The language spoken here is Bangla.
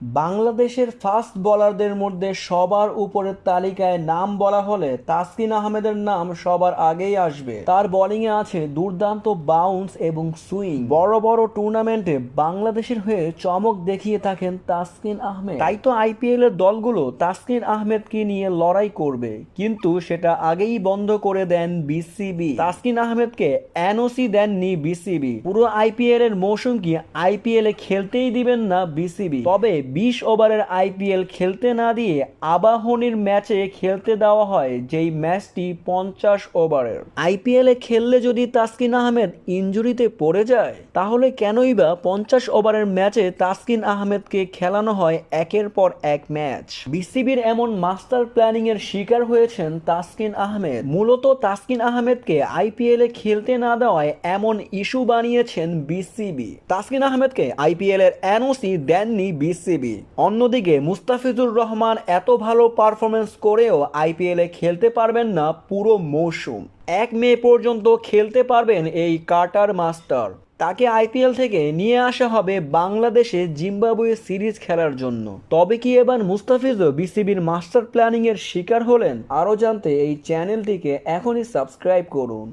বাংলাদেশের ফাস্ট বোলারদের মধ্যে সবার উপরের তালিকায় নাম বলা হলে তাসকিন আহমেদের নাম সবার আগেই আসবে। তার বোলিংয়ে আছে দুর্দান্ত বাউন্স এবং সুইং। বড় বড় টুর্নামেন্টে বাংলাদেশের হয়ে চমক দেখিয়ে থাকেন তাসকিন আহমেদ। তাই তো আইপিএল এর দলগুলো তাসকিন আহমেদকে নিয়ে লড়াই করবে, কিন্তু সেটা আগেই বন্ধ করে দেন বিসিবি। তাসকিন আহমেদকে এনওসি দেননি বিসিবি। পুরো আইপিএল এর মৌসুম কি আইপিএল এ খেলতেই দিবেন না বিসিবি। তবে 20 ওভারের আইপিএল খেলতে না দিয়ে আবাহনীর ম্যাচে খেলতে দেওয়া হয়, যেই ম্যাচটি 50 ওভারের। আইপিএল এ খেললে যদি তাসকিন আহমেদ ইনজুরিতে পড়ে যায়, তাহলে কেনই বা 50 ওভারের ম্যাচে তাসকিন আহমেদকে খেলানো হয় একের পর এক ম্যাচ। বিসিবির এমন মাস্টার প্ল্যানিং এর শিকার হয়েছেন তাসকিন আহমেদ। মূলত তাসকিন আহমেদকে আইপিএল এ খেলতে না দেওয়ায় এমন ইস্যু বানিয়েছেন বিসিবি। তাসকিন আহমেদকে আইপিএল এর এনওসি দেননি বিসিবি। অন্যদিকে মুস্তাফিজুর রহমান এত ভালো পারফরমেন্স করেও আইপিএল এ খেলতে পারবেন না পুরো মৌসুম। 1 মে পর্যন্ত খেলতে পারবেন এই কার্টার মাস্টার। তাকে আইপিএল থেকে নিয়ে আসা হবে বাংলাদেশে জিম্বাবুয়ে সিরিজ খেলার জন্য। তবে কি এবার মুস্তাফিজও বিসিবির মাস্টার প্ল্যানিং এর শিকার হলেন? আরও জানতে এই চ্যানেলটিকে এখনই সাবস্ক্রাইব করুন।